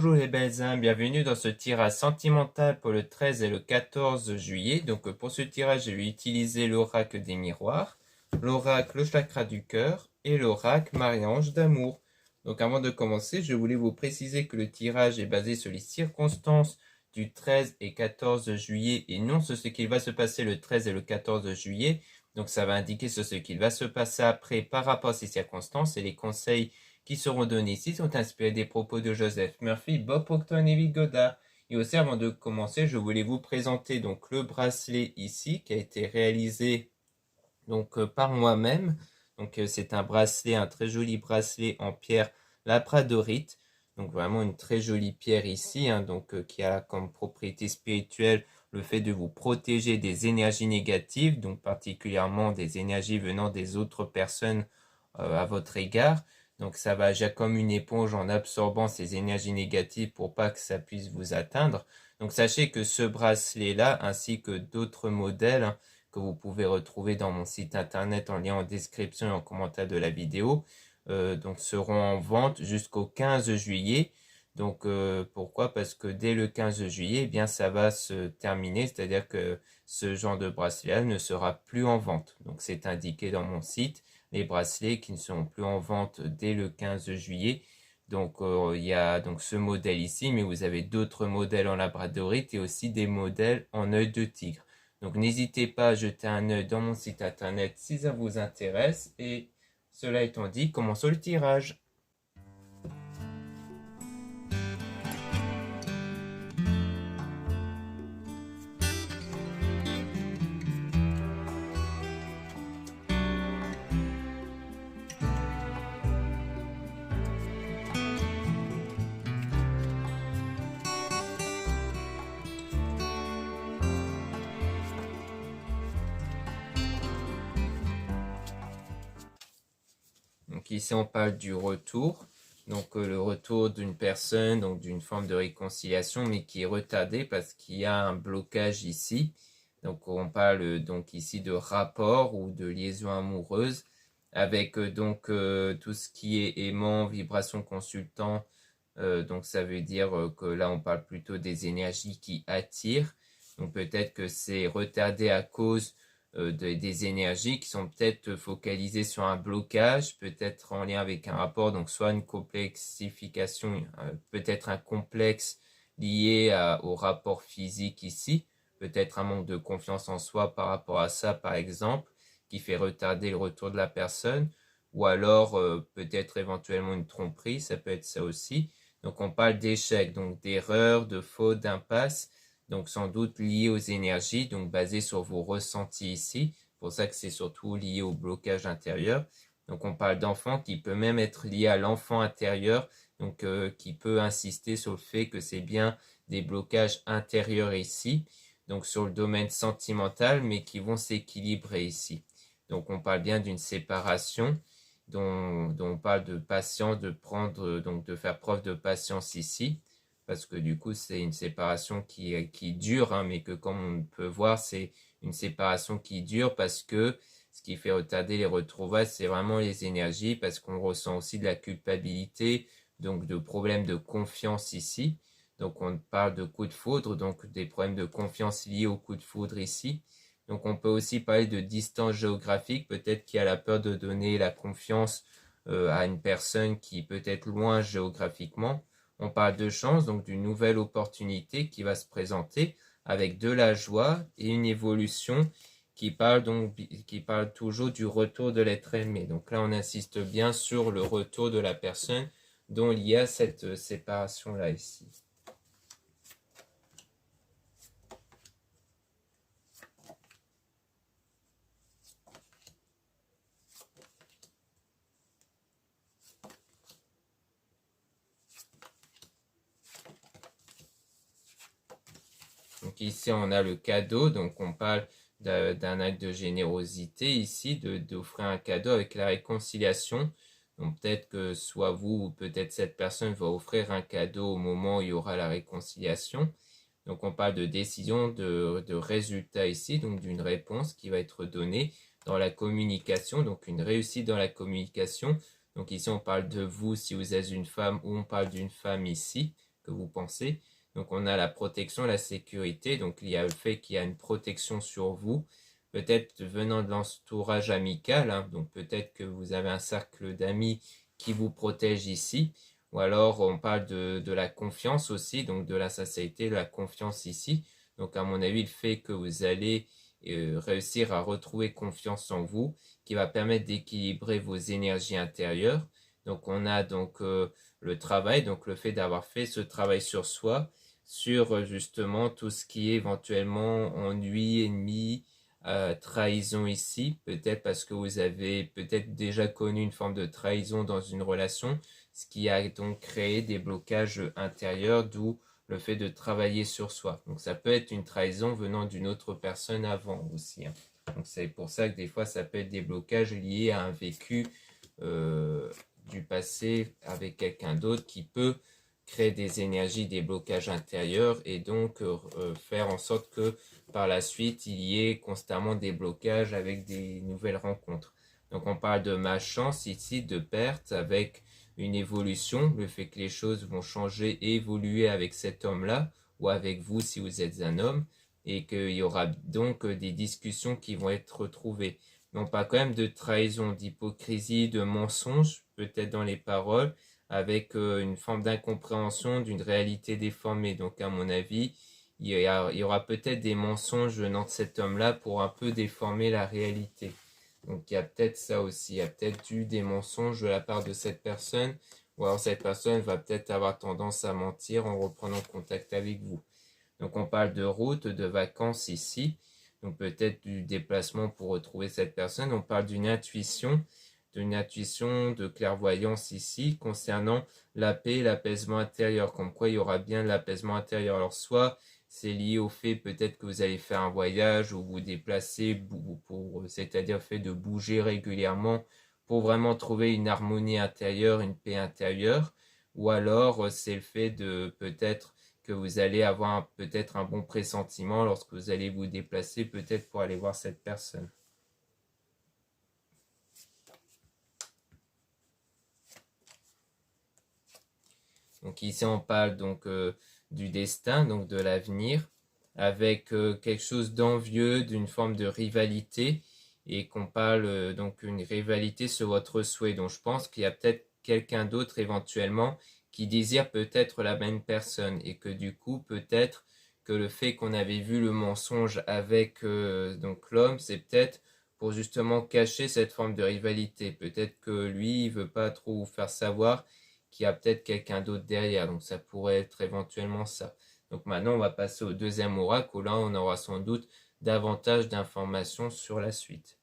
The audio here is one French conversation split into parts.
Bonjour les belles âmes, bienvenue dans ce tirage sentimental pour le 13 et le 14 juillet. Donc pour ce tirage, je vais utiliser l'oracle des miroirs, l'oracle le chakra du cœur et l'oracle Marie-Ange d'amour. Donc avant de commencer, je voulais vous préciser que le tirage est basé sur les circonstances du 13 et 14 juillet et non sur ce qu'il va se passer le 13 et le 14 juillet. Donc ça va indiquer sur ce qu'il va se passer après par rapport à ces circonstances et les conseils qui seront donnés ici sont inspirés des propos de Joseph Murphy, Bob Proctor et Neville Goddard. Et aussi, avant de commencer, je voulais vous présenter donc le bracelet ici qui a été réalisé donc par moi-même. Donc c'est un bracelet, un très joli bracelet en pierre labradorite. Donc vraiment une très jolie pierre ici, donc qui a comme propriété spirituelle le fait de vous protéger des énergies négatives, donc particulièrement des énergies venant des autres personnes à votre égard. Donc ça va agir comme une éponge en absorbant ces énergies négatives pour pas que ça puisse vous atteindre. Donc sachez que ce bracelet-là, ainsi que d'autres modèles que vous pouvez retrouver dans mon site internet en lien en description et en commentaire de la vidéo, donc seront en vente jusqu'au 15 juillet. Donc pourquoi? Parce que dès le 15 juillet, eh bien ça va se terminer, c'est-à-dire que ce genre de bracelet ne sera plus en vente. Donc c'est indiqué dans mon site, les bracelets qui ne seront plus en vente dès le 15 juillet. Donc il y a donc ce modèle ici, mais vous avez d'autres modèles en labradorite et aussi des modèles en œil de tigre. Donc n'hésitez pas à jeter un œil dans mon site internet si ça vous intéresse. Et cela étant dit, commençons le tirage. Donc ici on parle du retour, donc le retour d'une personne, donc d'une forme de réconciliation, mais qui est retardée parce qu'il y a un blocage ici. Donc on parle donc ici de rapport ou de liaison amoureuse avec donc tout ce qui est aimant, vibration consultant. Donc ça veut dire que là on parle plutôt des énergies qui attirent. Donc peut-être que c'est retardé à cause des énergies qui sont peut-être focalisées sur un blocage, peut-être en lien avec un rapport, donc soit une complexification, peut-être un complexe lié au rapport physique ici, peut-être un manque de confiance en soi par rapport à ça par exemple, qui fait retarder le retour de la personne, ou alors peut-être éventuellement une tromperie, ça peut être ça aussi. Donc on parle d'échecs, donc d'erreurs, de fautes, d'impasses, donc sans doute lié aux énergies, donc basé sur vos ressentis ici. C'est pour ça que c'est surtout lié au blocage intérieur. Donc on parle d'enfant qui peut même être lié à l'enfant intérieur, donc qui peut insister sur le fait que c'est bien des blocages intérieurs ici, donc sur le domaine sentimental, mais qui vont s'équilibrer ici. Donc on parle bien d'une séparation, dont on parle de patience, de prendre, donc de faire preuve de patience ici, parce que du coup c'est une séparation qui dure, mais que comme on peut voir c'est une séparation qui dure parce que ce qui fait retarder les retrouvailles c'est vraiment les énergies, parce qu'on ressent aussi de la culpabilité, donc de problèmes de confiance ici. Donc on parle de coups de foudre, donc des problèmes de confiance liés aux coups de foudre ici. Donc on peut aussi parler de distance géographique, peut-être qu'il y a la peur de donner la confiance à une personne qui peut être loin géographiquement. On parle de chance, donc d'une nouvelle opportunité qui va se présenter avec de la joie et une évolution qui parle toujours du retour de l'être aimé. Donc là, on insiste bien sur le retour de la personne dont il y a cette séparation-là ici. Donc ici, on a le cadeau, donc on parle d'un acte de générosité ici, d'offrir un cadeau avec la réconciliation. Donc peut-être que soit vous ou peut-être cette personne va offrir un cadeau au moment où il y aura la réconciliation. Donc on parle de décision, de résultat ici, donc d'une réponse qui va être donnée dans la communication, donc une réussite dans la communication. Donc ici on parle de vous si vous êtes une femme ou on parle d'une femme ici, que vous pensez. Donc on a la protection, la sécurité, donc il y a le fait qu'il y a une protection sur vous, peut-être venant de l'entourage amical, hein, donc peut-être que vous avez un cercle d'amis qui vous protège ici, ou alors on parle de la confiance aussi, donc de la sincérité, de la confiance ici. Donc à mon avis, le fait que vous allez réussir à retrouver confiance en vous, qui va permettre d'équilibrer vos énergies intérieures. Donc on a donc le travail, donc le fait d'avoir fait ce travail sur soi, sur justement tout ce qui est éventuellement ennui, ennemi, trahison ici, peut-être parce que vous avez peut-être déjà connu une forme de trahison dans une relation, ce qui a donc créé des blocages intérieurs, d'où le fait de travailler sur soi. Donc ça peut être une trahison venant d'une autre personne avant aussi, hein. Donc c'est pour ça que des fois ça peut être des blocages liés à un vécu du passé avec quelqu'un d'autre qui peut créer des énergies, des blocages intérieurs et donc faire en sorte que par la suite il y ait constamment des blocages avec des nouvelles rencontres. Donc on parle de malchance ici, de perte avec une évolution, le fait que les choses vont changer et évoluer avec cet homme-là ou avec vous si vous êtes un homme et qu'il y aura donc des discussions qui vont être retrouvées. Mais on parle quand même de trahison, d'hypocrisie, de mensonge, peut-être dans les paroles, avec une forme d'incompréhension d'une réalité déformée. Donc à mon avis, il y aura peut-être des mensonges venant de cet homme-là pour un peu déformer la réalité. Donc il y a peut-être ça aussi, il y a peut-être eu des mensonges de la part de cette personne, ou alors cette personne va peut-être avoir tendance à mentir en reprenant contact avec vous. Donc on parle de route, de vacances ici, donc peut-être du déplacement pour retrouver cette personne. On parle d'une intuition, de clairvoyance ici, concernant la paix, l'apaisement intérieur, comme quoi il y aura bien de l'apaisement intérieur. Alors soit c'est lié au fait peut-être que vous allez faire un voyage ou vous déplacer, c'est-à-dire le fait de bouger régulièrement pour vraiment trouver une harmonie intérieure, une paix intérieure, ou alors c'est le fait de peut-être que vous allez avoir peut-être un bon pressentiment lorsque vous allez vous déplacer peut-être pour aller voir cette personne. Donc ici on parle donc du destin, donc de l'avenir, avec quelque chose d'envieux, d'une forme de rivalité, et qu'on parle donc une rivalité sur votre souhait. Donc je pense qu'il y a peut-être quelqu'un d'autre éventuellement qui désire peut-être la même personne, et que du coup peut-être que le fait qu'on avait vu le mensonge avec donc l'homme, c'est peut-être pour justement cacher cette forme de rivalité. Peut-être que lui, il veut pas trop vous faire savoir qu'il y a peut-être quelqu'un d'autre derrière. Donc ça pourrait être éventuellement ça. Donc maintenant, on va passer au deuxième oracle, où là, on aura sans doute davantage d'informations sur la suite.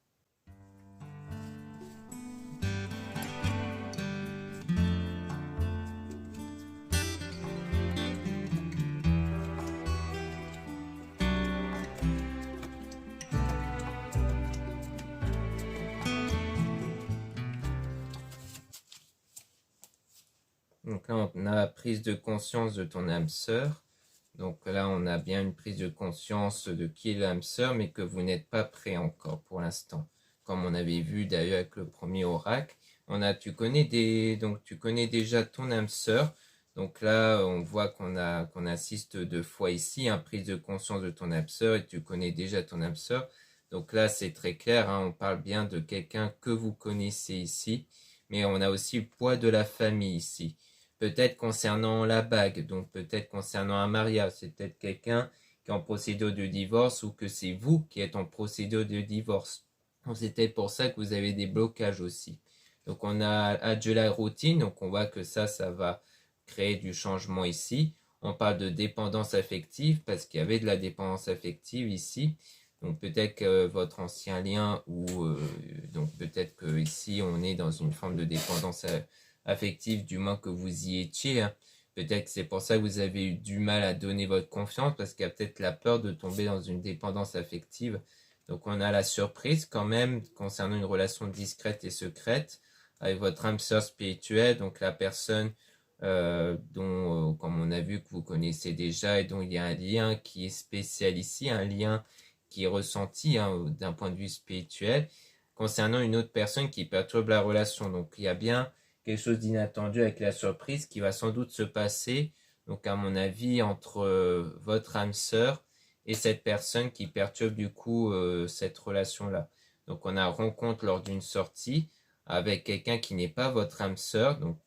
Donc là, on a la prise de conscience de ton âme sœur. Donc là, on a bien une prise de conscience de qui est l'âme sœur, mais que vous n'êtes pas prêt encore pour l'instant. Comme on avait vu d'ailleurs avec le premier oracle, tu connais déjà ton âme sœur. Donc là, on voit qu'on assiste deux fois ici, prise de conscience de ton âme sœur, et tu connais déjà ton âme sœur. Donc là, c'est très clair, on parle bien de quelqu'un que vous connaissez ici, mais on a aussi le poids de la famille ici. Peut-être concernant la bague, donc peut-être concernant un mariage, c'est peut-être quelqu'un qui est en procédure de divorce ou que c'est vous qui êtes en procédure de divorce. Donc c'est peut-être pour ça que vous avez des blocages aussi. Donc on a de la routine, donc on voit que ça va créer du changement ici. On parle de dépendance affective parce qu'il y avait de la dépendance affective ici. Donc peut-être que votre ancien lien ou donc peut-être que ici on est dans une forme de dépendance affective, du moins que vous y étiez. Peut-être que c'est pour ça que vous avez eu du mal à donner votre confiance parce qu'il y a peut-être la peur de tomber dans une dépendance affective. Donc on a la surprise quand même concernant une relation discrète et secrète avec votre âme sœur spirituelle, donc la personne dont, comme on a vu, que vous connaissez déjà et dont il y a un lien qui est spécial ici, un lien qui est ressenti d'un point de vue spirituel, concernant une autre personne qui perturbe la relation. Donc il y a bien quelque chose d'inattendu avec la surprise qui va sans doute se passer donc à mon avis, entre votre âme sœur et cette personne qui perturbe du coup cette relation-là. Donc on a rencontre lors d'une sortie avec quelqu'un qui n'est pas votre âme sœur, donc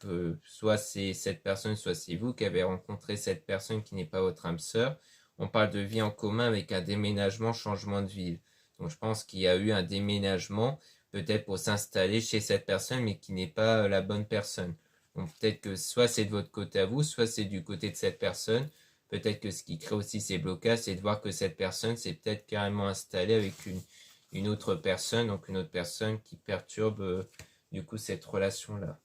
soit c'est cette personne, soit c'est vous qui avez rencontré cette personne qui n'est pas votre âme sœur. On parle de vie en commun avec un déménagement, changement de ville. Donc je pense qu'il y a eu un déménagement, peut-être pour s'installer chez cette personne, mais qui n'est pas la bonne personne. Donc peut-être que soit c'est de votre côté à vous, soit c'est du côté de cette personne. Peut-être que ce qui crée aussi ces blocages, c'est de voir que cette personne s'est peut-être carrément installée avec une autre personne, donc une autre personne qui perturbe du coup cette relation-là.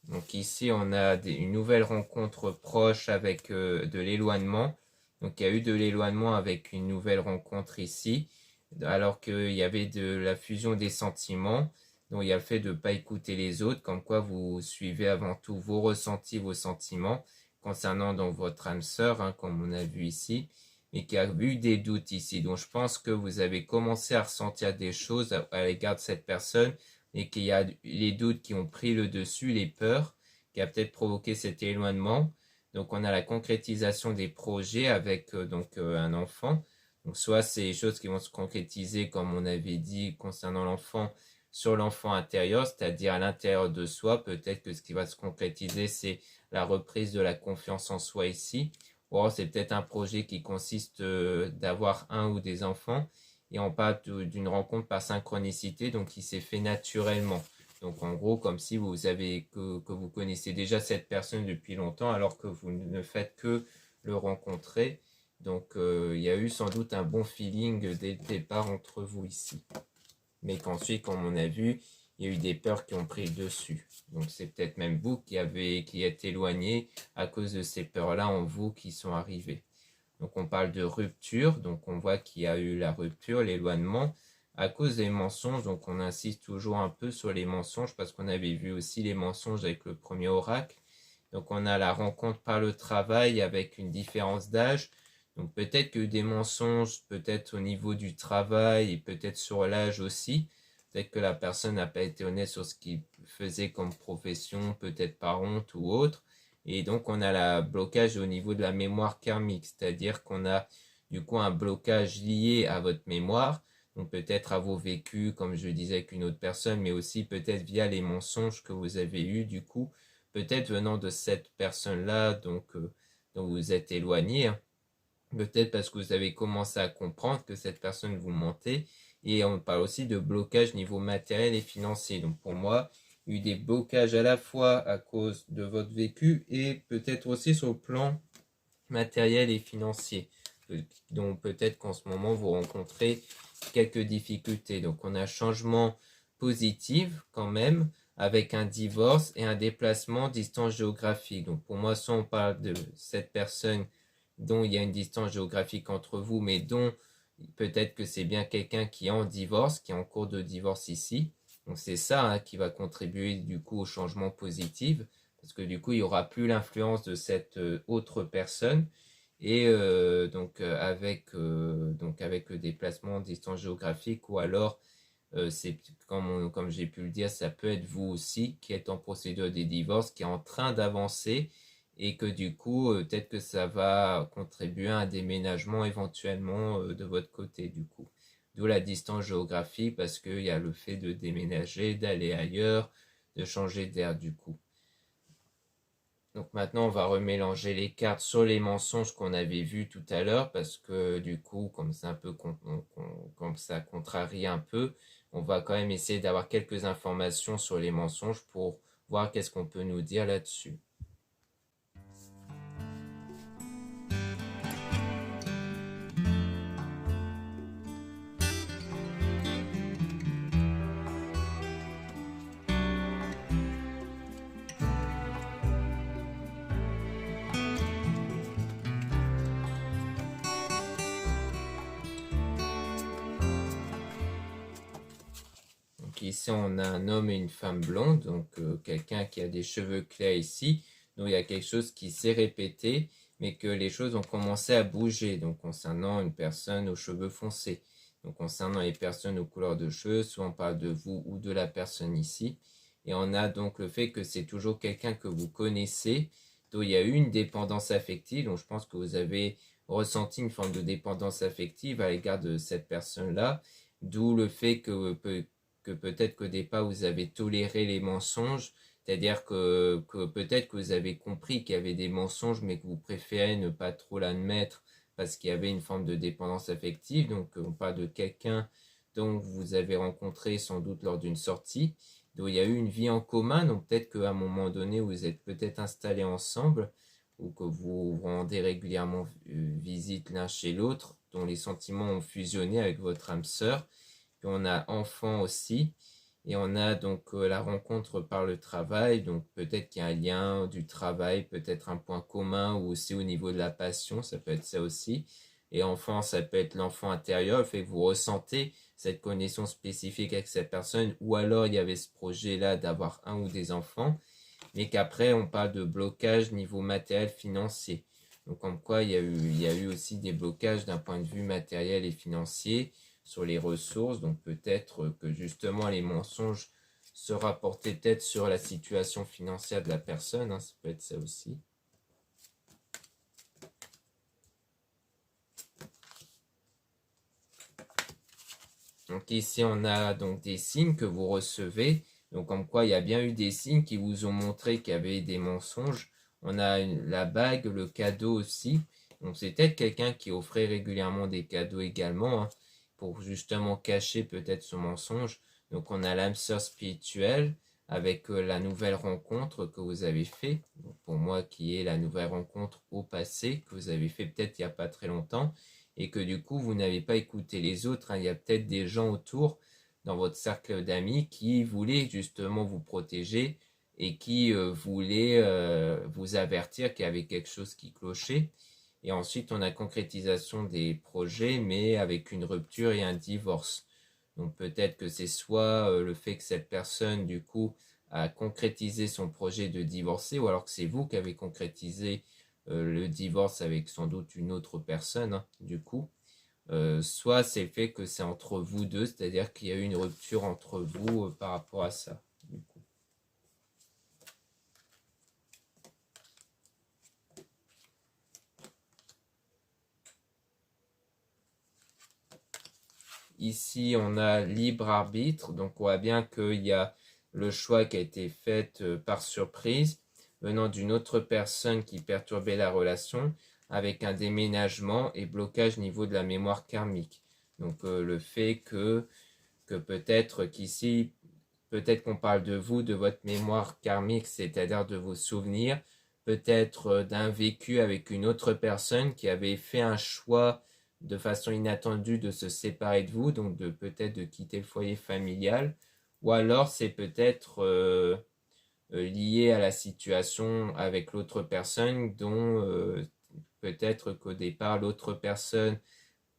Donc ici, on a une nouvelle rencontre proche avec de l'éloignement. Donc il y a eu de l'éloignement avec une nouvelle rencontre ici, alors qu'il y avait de la fusion des sentiments. Donc il y a le fait de ne pas écouter les autres, comme quoi vous suivez avant tout vos ressentis, vos sentiments, concernant donc votre âme sœur, hein, comme on a vu ici, mais qui a eu des doutes ici. Donc je pense que vous avez commencé à ressentir des choses à l'égard de cette personne, et qu'il y a les doutes qui ont pris le dessus, les peurs, qui a peut-être provoqué cet éloignement. Donc on a la concrétisation des projets avec un enfant. Donc soit c'est des choses qui vont se concrétiser, comme on avait dit concernant l'enfant, sur l'enfant intérieur, c'est-à-dire à l'intérieur de soi. Peut-être que ce qui va se concrétiser, c'est la reprise de la confiance en soi ici. Ou alors c'est peut-être un projet qui consiste d'avoir un ou des enfants. Et on parle d'une rencontre par synchronicité, donc qui s'est fait naturellement. Donc en gros, comme si que vous connaissez déjà cette personne depuis longtemps, alors que vous ne faites que le rencontrer. Donc il y a eu sans doute un bon feeling dès le départ entre vous ici. Mais qu'ensuite, comme on a vu, il y a eu des peurs qui ont pris le dessus. Donc c'est peut-être même vous qui êtes éloigné à cause de ces peurs-là en vous qui sont arrivées. Donc on parle de rupture, donc on voit qu'il y a eu la rupture, l'éloignement, à cause des mensonges. Donc on insiste toujours un peu sur les mensonges, parce qu'on avait vu aussi les mensonges avec le premier oracle. Donc on a la rencontre par le travail avec une différence d'âge. Donc peut-être que des mensonges, peut-être au niveau du travail et peut-être sur l'âge aussi. Peut-être que la personne n'a pas été honnête sur ce qu'il faisait comme profession, peut-être par honte ou autre. Et donc on a le blocage au niveau de la mémoire karmique, c'est-à-dire qu'on a du coup un blocage lié à votre mémoire, donc peut-être à vos vécus, comme je disais, avec une autre personne, mais aussi peut-être via les mensonges que vous avez eus, du coup, peut-être venant de cette personne-là, dont vous êtes éloigné, hein. Peut-être parce que vous avez commencé à comprendre que cette personne vous mentait. Et on parle aussi de blocage niveau matériel et financier. Donc pour moi, il y a eu des blocages à la fois à cause de votre vécu et peut-être aussi sur le plan matériel et financier. Donc peut-être qu'en ce moment, vous rencontrez quelques difficultés. Donc on a changement positif quand même, avec un divorce et un déplacement distance géographique. Donc pour moi, soit on parle de cette personne dont il y a une distance géographique entre vous, mais dont peut-être que c'est bien quelqu'un qui est en divorce, qui est en cours de divorce ici. Donc c'est ça, hein, qui va contribuer du coup au changement positif, parce que du coup il n'y aura plus l'influence de cette autre personne. Et avec le déplacement distance géographique, ou alors c'est comme j'ai pu le dire, ça peut être vous aussi qui êtes en procédure de divorce, qui est en train d'avancer, et que du coup, peut-être que ça va contribuer à un déménagement éventuellement de votre côté du coup. D'où la distance géographique, parce qu'il y a le fait de déménager, d'aller ailleurs, de changer d'air du coup. Donc maintenant, on va remélanger les cartes sur les mensonges qu'on avait vus tout à l'heure, parce que du coup, comme c'est un peu comme ça contrarie un peu, on va quand même essayer d'avoir quelques informations sur les mensonges pour voir qu'est-ce qu'on peut nous dire là-dessus. Donc ici, on a un homme et une femme blonde, donc quelqu'un qui a des cheveux clairs ici. Donc il y a quelque chose qui s'est répété, mais que les choses ont commencé à bouger. Donc concernant une personne aux cheveux foncés, donc concernant les personnes aux couleurs de cheveux, soit on parle de vous ou de la personne ici. Et on a donc le fait que c'est toujours quelqu'un que vous connaissez, donc il y a eu une dépendance affective, donc je pense que vous avez ressenti une forme de dépendance affective à l'égard de cette personne-là, d'où le fait que peut-être qu'au départ vous avez toléré les mensonges, c'est-à-dire que peut-être que vous avez compris qu'il y avait des mensonges, mais que vous préférez ne pas trop l'admettre parce qu'il y avait une forme de dépendance affective. Donc on parle de quelqu'un dont vous avez rencontré sans doute lors d'une sortie, donc il y a eu une vie en commun, donc peut-être qu'à un moment donné vous êtes peut-être installés ensemble, ou que vous vous rendez régulièrement visite l'un chez l'autre, dont les sentiments ont fusionné avec votre âme sœur. Puis on a enfant aussi, et on a donc la rencontre par le travail, donc peut-être qu'il y a un lien du travail, peut-être un point commun, ou aussi au niveau de la passion, ça peut être ça aussi. Et enfant, ça peut être l'enfant intérieur, le fait que vous ressentez cette connexion spécifique avec cette personne, ou alors il y avait ce projet-là d'avoir un ou des enfants, mais qu'après on parle de blocage niveau matériel financier. Donc comme quoi il y a eu aussi des blocages d'un point de vue matériel et financier sur les ressources, donc peut-être que justement les mensonges se rapportaient peut-être sur la situation financière de la personne, hein, ça peut être ça aussi. Donc ici on a donc des signes que vous recevez, donc comme quoi il y a bien eu des signes qui vous ont montré qu'il y avait des mensonges. On a la bague, le cadeau aussi, donc c'est peut-être quelqu'un qui offrait régulièrement des cadeaux également, hein, pour justement cacher peut-être ce mensonge. Donc on a l'âme sœur spirituelle avec la nouvelle rencontre que vous avez fait, pour moi qui est la nouvelle rencontre au passé que vous avez fait peut-être il n'y a pas très longtemps, et que du coup vous n'avez pas écouté les autres, hein. Il y a peut-être des gens autour dans votre cercle d'amis qui voulaient justement vous protéger et qui voulaient vous avertir qu'il y avait quelque chose qui clochait. Et ensuite on a concrétisation des projets, mais avec une rupture et un divorce. Donc peut-être que c'est soit le fait que cette personne du coup a concrétisé son projet de divorcer, ou alors que c'est vous qui avez concrétisé le divorce avec sans doute une autre personne, hein, du coup. Soit c'est le fait que c'est entre vous deux, c'est-à-dire qu'il y a eu une rupture entre vous par rapport à ça, du coup. Ici, on a libre arbitre, donc on voit bien qu'il y a le choix qui a été fait par surprise, venant d'une autre personne qui perturbait la relation, avec un déménagement et blocage au niveau de la mémoire karmique. Donc le fait que peut-être qu'ici, peut-être qu'on parle de vous, de votre mémoire karmique, c'est-à-dire de vos souvenirs, peut-être d'un vécu avec une autre personne qui avait fait un choix de façon inattendue de se séparer de vous, donc de peut-être de quitter le foyer familial, ou alors c'est peut-être lié à la situation avec l'autre personne dont peut-être qu'au départ l'autre personne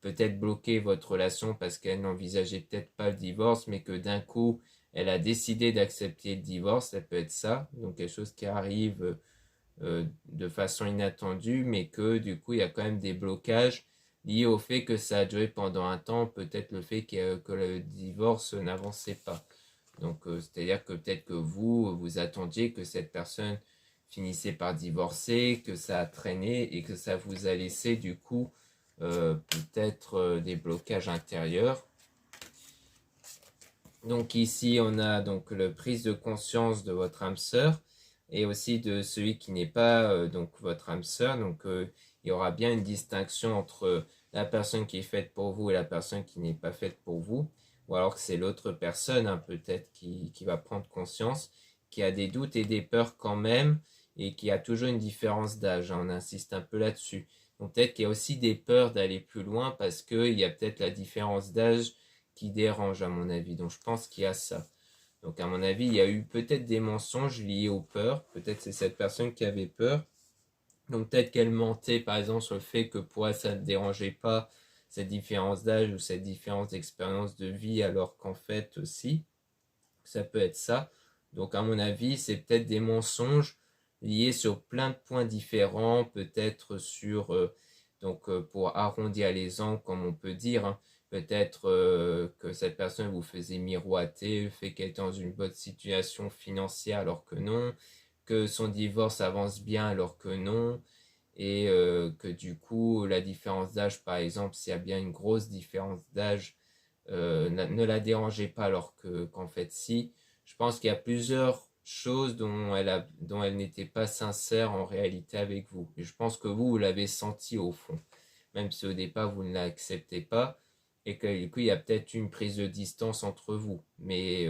peut-être bloqué votre relation parce qu'elle n'envisageait peut-être pas le divorce, mais que d'un coup, elle a décidé d'accepter le divorce, ça peut être ça, donc quelque chose qui arrive de façon inattendue, mais que du coup, il y a quand même des blocages liés au fait que ça a duré pendant un temps, peut-être le fait que le divorce n'avançait pas. Donc, c'est-à-dire que peut-être que vous attendiez que cette personne finissait par divorcer, que ça a traîné et que ça vous a laissé du coup peut-être des blocages intérieurs. Donc ici, on a donc la prise de conscience de votre âme sœur et aussi de celui qui n'est pas donc votre âme sœur. Donc il y aura bien une distinction entre la personne qui est faite pour vous et la personne qui n'est pas faite pour vous. Ou alors que c'est l'autre personne, hein, peut-être, qui va prendre conscience, qui a des doutes et des peurs quand même, et qui a toujours une différence d'âge, hein. On insiste un peu là-dessus. Donc peut-être qu'il y a aussi des peurs d'aller plus loin parce qu'il y a peut-être la différence d'âge qui dérange à mon avis. Donc je pense qu'il y a ça. Donc à mon avis, il y a eu peut-être des mensonges liés aux peurs. Peut-être c'est cette personne qui avait peur. Donc peut-être qu'elle mentait par exemple sur le fait que pour elle ça ne dérangeait pas cette différence d'âge ou cette différence d'expérience de vie, alors qu'en fait aussi, ça peut être ça. Donc à mon avis, c'est peut-être des mensonges lié sur plein de points différents, peut-être sur, pour arrondir les angles, comme on peut dire, hein. Peut-être que cette personne vous faisait miroiter le fait qu'elle est dans une bonne situation financière alors que non, que son divorce avance bien alors que non, et que du coup la différence d'âge, par exemple, s'il y a bien une grosse différence d'âge, ne la dérangez pas alors qu'en fait si. Je pense qu'il y a plusieurs choses dont elle n'était pas sincère en réalité avec vous. Et je pense que vous l'avez senti au fond, même si au départ vous ne l'acceptez pas, et que du coup il y a peut-être une prise de distance entre vous. Mais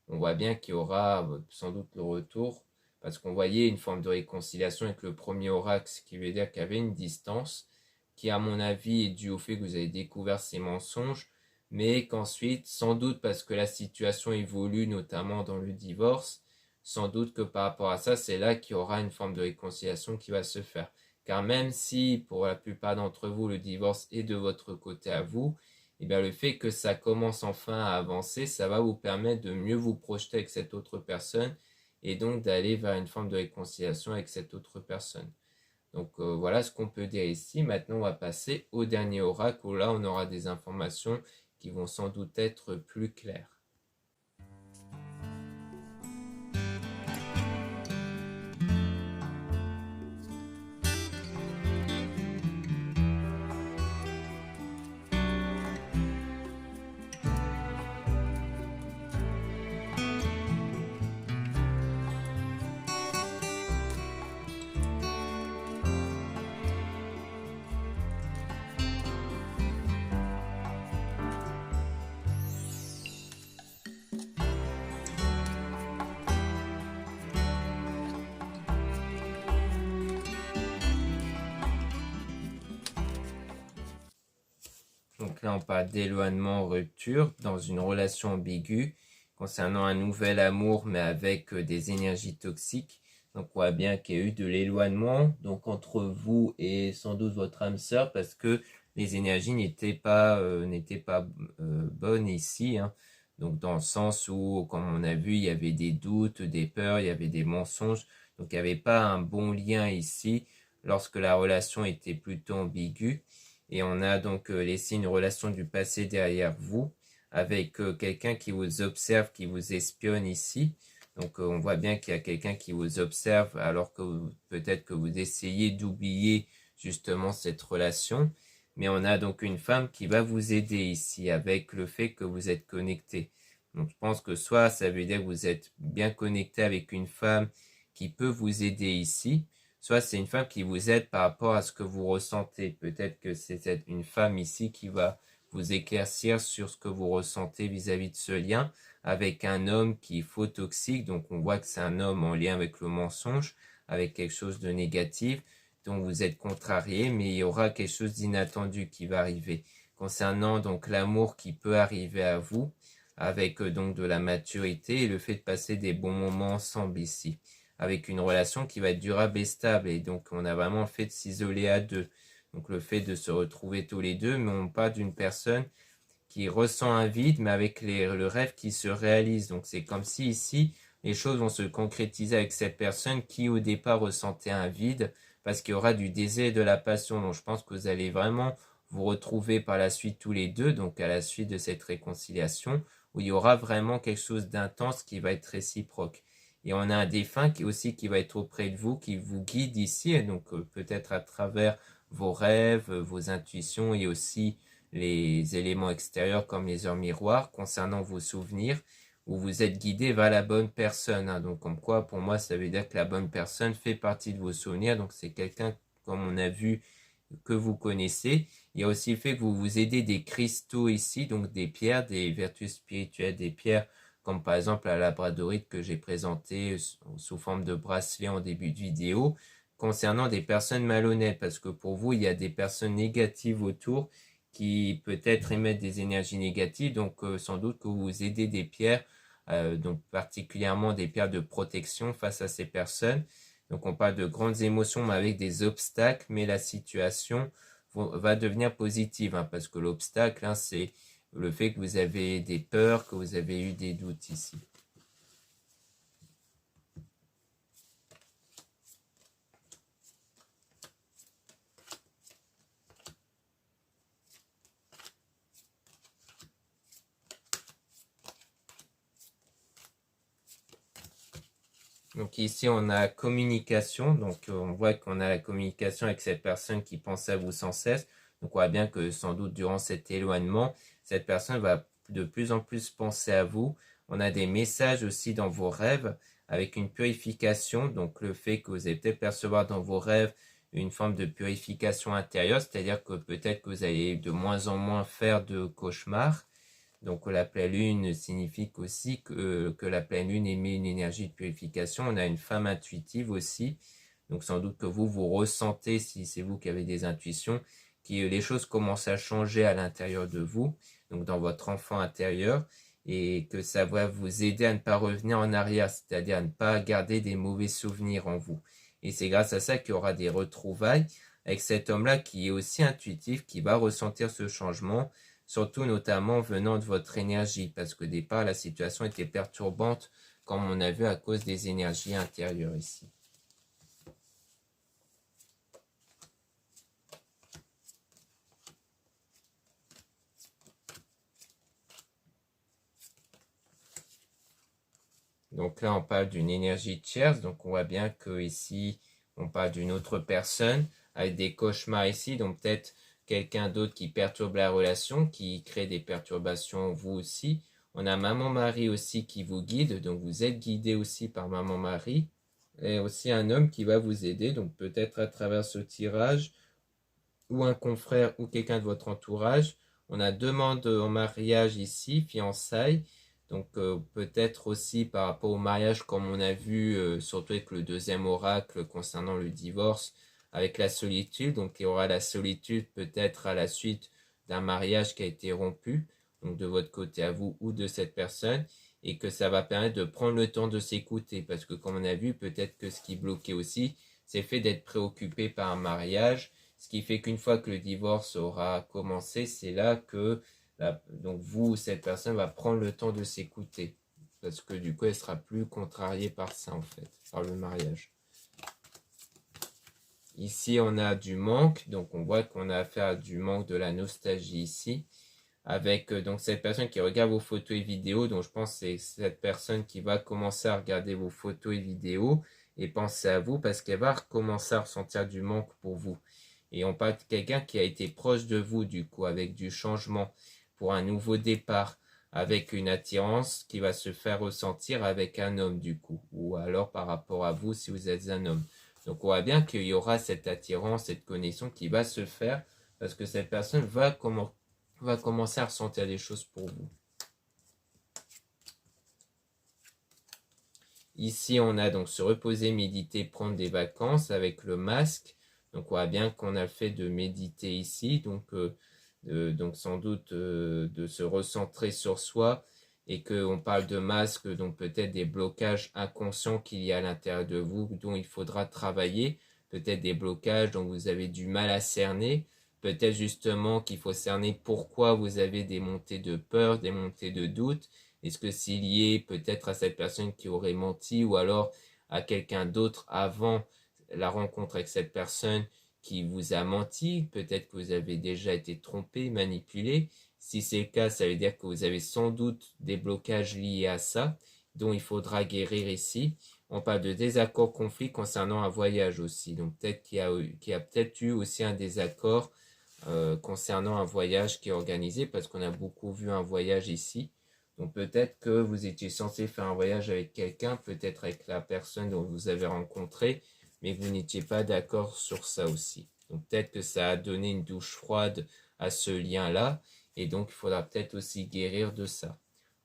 on voit bien qu'il y aura sans doute le retour, parce qu'on voyait une forme de réconciliation avec le premier oracle, ce qui veut dire qu'il y avait une distance, qui à mon avis est due au fait que vous avez découvert ces mensonges, mais qu'ensuite, sans doute parce que la situation évolue, notamment dans le divorce, sans doute que par rapport à ça, c'est là qu'il y aura une forme de réconciliation qui va se faire. Car même si, pour la plupart d'entre vous, le divorce est de votre côté à vous, eh bien, le fait que ça commence enfin à avancer, ça va vous permettre de mieux vous projeter avec cette autre personne et donc d'aller vers une forme de réconciliation avec cette autre personne. Donc voilà ce qu'on peut dire ici. Maintenant, on va passer au dernier oracle où là, on aura des informations qui vont sans doute être plus claires. Donc là, on parle d'éloignement, rupture dans une relation ambiguë concernant un nouvel amour, mais avec des énergies toxiques. Donc on voit bien qu'il y a eu de l'éloignement donc entre vous et sans doute votre âme sœur, parce que les énergies n'étaient pas bonnes ici, hein. Donc dans le sens où, comme on a vu, il y avait des doutes, des peurs, il y avait des mensonges. Donc il n'y avait pas un bon lien ici lorsque la relation était plutôt ambiguë. Et on a donc laissé une relation du passé derrière vous avec quelqu'un qui vous observe, qui vous espionne ici. Donc on voit bien qu'il y a quelqu'un qui vous observe alors que peut-être que vous essayez d'oublier justement cette relation. Mais on a donc une femme qui va vous aider ici avec le fait que vous êtes connecté. Donc je pense que soit ça veut dire que vous êtes bien connecté avec une femme qui peut vous aider ici, soit c'est une femme qui vous aide par rapport à ce que vous ressentez. Peut-être que c'est une femme ici qui va vous éclaircir sur ce que vous ressentez vis-à-vis de ce lien avec un homme qui est faux toxique. Donc on voit que c'est un homme en lien avec le mensonge, avec quelque chose de négatif, dont vous êtes contrarié, mais il y aura quelque chose d'inattendu qui va arriver. Concernant donc l'amour qui peut arriver à vous, avec donc de la maturité et le fait de passer des bons moments ensemble ici, avec une relation qui va être durable et stable. Et donc on a vraiment le fait de s'isoler à deux. Donc le fait de se retrouver tous les deux, mais on parle d'une personne qui ressent un vide, mais avec le rêve qui se réalise. Donc c'est comme si ici, les choses vont se concrétiser avec cette personne qui au départ ressentait un vide, parce qu'il y aura du désir et de la passion. Donc je pense que vous allez vraiment vous retrouver par la suite tous les deux, donc à la suite de cette réconciliation, où il y aura vraiment quelque chose d'intense qui va être réciproque. Et on a un défunt qui va être auprès de vous, qui vous guide ici, et donc peut-être à travers vos rêves, vos intuitions et aussi les éléments extérieurs comme les heures miroirs concernant vos souvenirs, où vous êtes guidé vers la bonne personne, hein. Donc comme quoi, pour moi, ça veut dire que la bonne personne fait partie de vos souvenirs. Donc c'est quelqu'un, comme on a vu, que vous connaissez. Il y a aussi le fait que vous vous aidez des cristaux ici, donc des pierres, des vertus spirituelles, des pierres comme par exemple la labradorite que j'ai présentée sous forme de bracelet en début de vidéo, concernant des personnes malhonnêtes, parce que pour vous, il y a des personnes négatives autour qui peut-être émettent des énergies négatives, donc sans doute que vous aidez des pierres, donc particulièrement des pierres de protection face à ces personnes. Donc on parle de grandes émotions mais avec des obstacles, mais la situation va devenir positive, hein, parce que l'obstacle, hein, c'est le fait que vous avez des peurs, que vous avez eu des doutes ici. Donc ici, on a communication. Donc on voit qu'on a la communication avec cette personne qui pense à vous sans cesse. Donc on voit bien que sans doute durant cet éloignement, cette personne va de plus en plus penser à vous. On a des messages aussi dans vos rêves avec une purification. Donc le fait que vous allez peut-être percevoir dans vos rêves une forme de purification intérieure, c'est-à-dire que peut-être que vous allez de moins en moins faire de cauchemars. Donc la pleine lune signifie aussi que la pleine lune émet une énergie de purification. On a une femme intuitive aussi. Donc sans doute que vous ressentez, si c'est vous qui avez des intuitions, que les choses commencent à changer à l'intérieur de vous, donc dans votre enfant intérieur, et que ça va vous aider à ne pas revenir en arrière, c'est-à-dire à ne pas garder des mauvais souvenirs en vous. Et c'est grâce à ça qu'il y aura des retrouvailles avec cet homme-là qui est aussi intuitif, qui va ressentir ce changement, surtout notamment venant de votre énergie, parce qu'au départ, la situation était perturbante, comme on a vu à cause des énergies intérieures ici. Donc là, on parle d'une énergie tierce, donc on voit bien que ici, on parle d'une autre personne avec des cauchemars ici, donc peut-être quelqu'un d'autre qui perturbe la relation, qui crée des perturbations vous aussi. On a Maman Marie aussi qui vous guide, donc vous êtes guidé aussi par Maman Marie. Et aussi un homme qui va vous aider, donc peut-être à travers ce tirage, ou un confrère ou quelqu'un de votre entourage. On a demande en mariage ici, fiançailles. Donc peut-être aussi par rapport au mariage, comme on a vu, surtout avec le deuxième oracle concernant le divorce, avec la solitude. Donc il y aura la solitude peut-être à la suite d'un mariage qui a été rompu, donc de votre côté à vous ou de cette personne, et que ça va permettre de prendre le temps de s'écouter. Parce que comme on a vu, peut-être que ce qui bloquait aussi, c'est le fait d'être préoccupé par un mariage. Ce qui fait qu'une fois que le divorce aura commencé, c'est là que donc vous, cette personne va prendre le temps de s'écouter. Parce que du coup, elle sera plus contrariée par ça, en fait, par le mariage. Ici, on a du manque. Donc, on voit qu'on a affaire à du manque, de la nostalgie ici. Avec donc cette personne qui regarde vos photos et vidéos. Donc, je pense que c'est cette personne qui va commencer à regarder vos photos et vidéos et penser à vous parce qu'elle va recommencer à ressentir du manque pour vous. Et on parle de quelqu'un qui a été proche de vous, du coup, avec du changement pour un nouveau départ, avec une attirance qui va se faire ressentir avec un homme, du coup, ou alors par rapport à vous si vous êtes un homme. Donc on voit bien qu'il y aura cette attirance, cette connexion qui va se faire parce que cette personne va commencer à ressentir des choses pour vous. Ici, on a donc se reposer, méditer, prendre des vacances avec le masque. Donc, on voit bien qu'on a le fait de méditer ici. Donc sans doute de se recentrer sur soi et qu'on parle de masque, donc peut-être des blocages inconscients qu'il y a à l'intérieur de vous dont il faudra travailler. Peut-être des blocages dont vous avez du mal à cerner. Peut-être justement qu'il faut cerner pourquoi vous avez des montées de peur, des montées de doute. Est-ce que c'est lié peut-être à cette personne qui aurait menti ou alors à quelqu'un d'autre avant la rencontre avec cette personne qui vous a menti? Peut-être que vous avez déjà été trompé, manipulé. Si c'est le cas, ça veut dire que vous avez sans doute des blocages liés à ça, dont il faudra guérir ici. On parle de désaccord, conflit concernant un voyage aussi. Donc peut-être qu'il y a peut-être eu aussi un désaccord concernant un voyage qui est organisé, parce qu'on a beaucoup vu un voyage ici. Donc peut-être que vous étiez censé faire un voyage avec quelqu'un, peut-être avec la personne dont vous avez rencontré, mais vous n'étiez pas d'accord sur ça aussi. Donc peut-être que ça a donné une douche froide à ce lien-là, et donc il faudra peut-être aussi guérir de ça.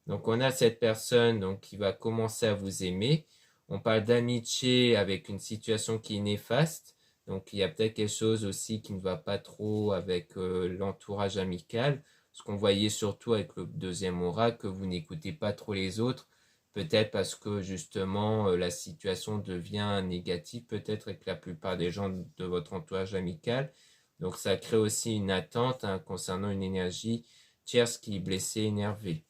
Donc on a cette personne donc, qui va commencer à vous aimer. On parle d'amitié avec une situation qui est néfaste. Donc il y a peut-être quelque chose aussi qui ne va pas trop avec l'entourage amical. Ce qu'on voyait surtout avec le deuxième oracle, que vous n'écoutez pas trop les autres, peut-être parce que justement la situation devient négative, peut-être avec la plupart des gens de votre entourage amical. Donc ça crée aussi une attente concernant une énergie tierce qui est blessée, énervée.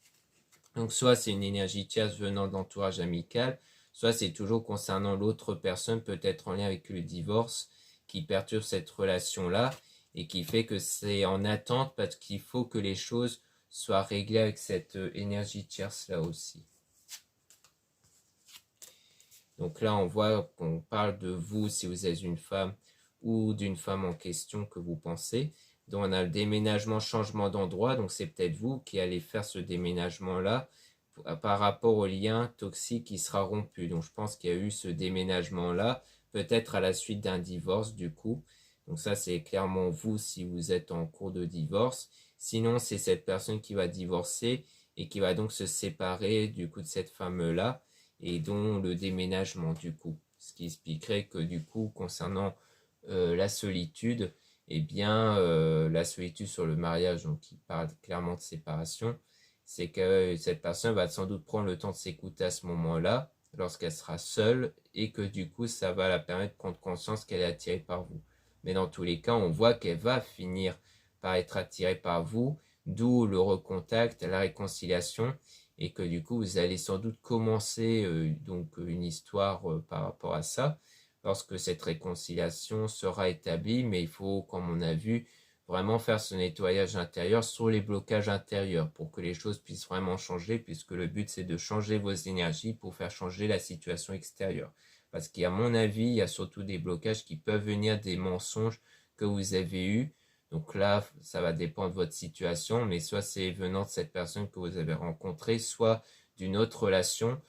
Donc soit c'est une énergie tierce venant d'entourage amical, soit c'est toujours concernant l'autre personne, peut-être en lien avec le divorce, qui perturbe cette relation-là et qui fait que c'est en attente parce qu'il faut que les choses soient réglées avec cette énergie tierce-là aussi. Donc là, on voit qu'on parle de vous si vous êtes une femme ou d'une femme en question que vous pensez. Donc on a le déménagement, changement d'endroit. Donc c'est peut-être vous qui allez faire ce déménagement-là par rapport au lien toxique qui sera rompu. Donc je pense qu'il y a eu ce déménagement-là, peut-être à la suite d'un divorce du coup. Donc ça c'est clairement vous si vous êtes en cours de divorce. Sinon c'est cette personne qui va divorcer et qui va donc se séparer du coup de cette femme-là et dont le déménagement du coup. Ce qui expliquerait que du coup concernant la solitude, eh bien la solitude sur le mariage, donc qui parle clairement de séparation, c'est que cette personne va sans doute prendre le temps de s'écouter à ce moment-là, lorsqu'elle sera seule, et que du coup ça va la permettre de prendre conscience qu'elle est attirée par vous. Mais dans tous les cas, on voit qu'elle va finir par être attirée par vous, d'où le recontact, la réconciliation, et que du coup vous allez sans doute commencer donc une histoire par rapport à ça lorsque cette réconciliation sera établie, mais il faut, comme on a vu, vraiment faire ce nettoyage intérieur sur les blocages intérieurs pour que les choses puissent vraiment changer, puisque le but c'est de changer vos énergies pour faire changer la situation extérieure. Parce qu'à mon avis, il y a surtout des blocages qui peuvent venir des mensonges que vous avez eus. Donc là, ça va dépendre de votre situation, mais soit c'est venant de cette personne que vous avez rencontrée, soit d'une autre relation.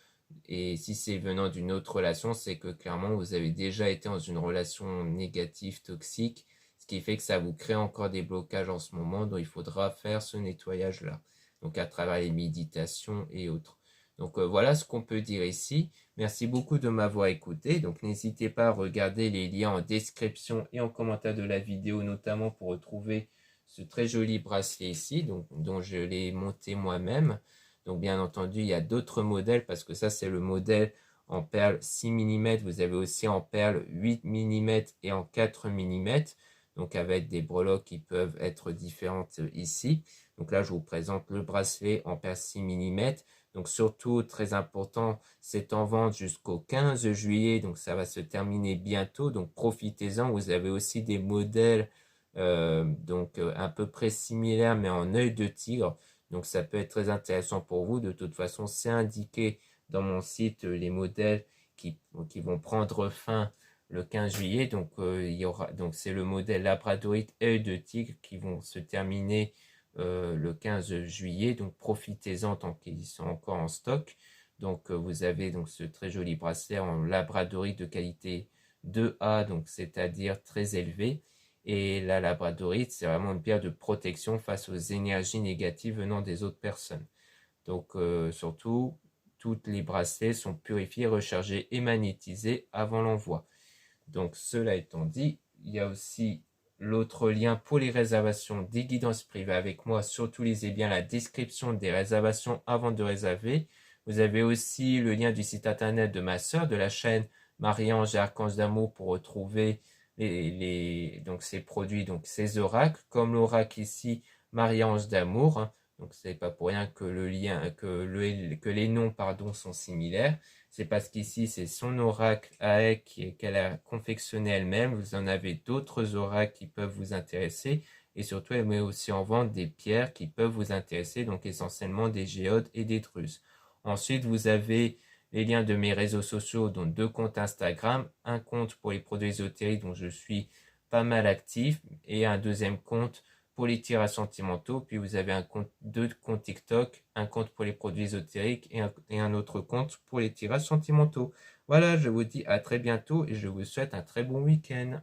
Et si c'est venant d'une autre relation, c'est que clairement vous avez déjà été dans une relation négative, toxique, ce qui fait que ça vous crée encore des blocages en ce moment, dont il faudra faire ce nettoyage-là. Donc à travers les méditations et autres. Donc voilà ce qu'on peut dire ici. Merci beaucoup de m'avoir écouté. Donc n'hésitez pas à regarder les liens en description et en commentaire de la vidéo, notamment pour retrouver ce très joli bracelet ici, donc, dont je l'ai monté moi-même. Donc bien entendu, il y a d'autres modèles parce que ça c'est le modèle en perles 6 mm. Vous avez aussi en perles 8 mm et en 4 mm. Donc avec des breloques qui peuvent être différentes ici. Donc là, je vous présente le bracelet en perles 6 mm. Donc surtout, très important, c'est en vente jusqu'au 15 juillet. Donc ça va se terminer bientôt. Donc profitez-en. Vous avez aussi des modèles à peu près similaires mais en œil de tigre. Donc ça peut être très intéressant pour vous. De toute façon, c'est indiqué dans mon site les modèles qui vont prendre fin le 15 juillet. Donc il y aura donc c'est le modèle labradorite œil de tigre qui vont se terminer le 15 juillet. Donc profitez-en tant qu'ils sont encore en stock. Donc vous avez donc ce très joli bracelet en labradorite de qualité 2A, donc c'est-à-dire très élevé. Et la labradorite, c'est vraiment une pierre de protection face aux énergies négatives venant des autres personnes. Donc surtout, tous les bracelets sont purifiés, rechargés et magnétisés avant l'envoi. Donc cela étant dit, il y a aussi l'autre lien pour les réservations des guidances privées avec moi. Surtout lisez bien la description des réservations avant de réserver. Vous avez aussi le lien du site internet de ma sœur, de la chaîne Marie-Ange et Archange d'Amour pour retrouver donc ces produits, donc ces oracles, comme l'oracle ici, Marie-Ange d'Amour. Hein. Donc c'est pas pour rien que que les noms pardon sont similaires. C'est parce qu'ici c'est son oracle à elle qu'elle a confectionné elle-même. Vous en avez d'autres oracles qui peuvent vous intéresser. Et surtout, elle met aussi en vente des pierres qui peuvent vous intéresser, donc essentiellement des géodes et des drusses. Ensuite, vous avez les liens de mes réseaux sociaux, dont 2 comptes Instagram, un compte pour les produits ésotériques dont je suis pas mal actif, et un deuxième compte pour les tirages sentimentaux. Puis vous avez deux comptes TikTok, un compte pour les produits ésotériques et un autre compte pour les tirages sentimentaux. Voilà, je vous dis à très bientôt et je vous souhaite un très bon week-end.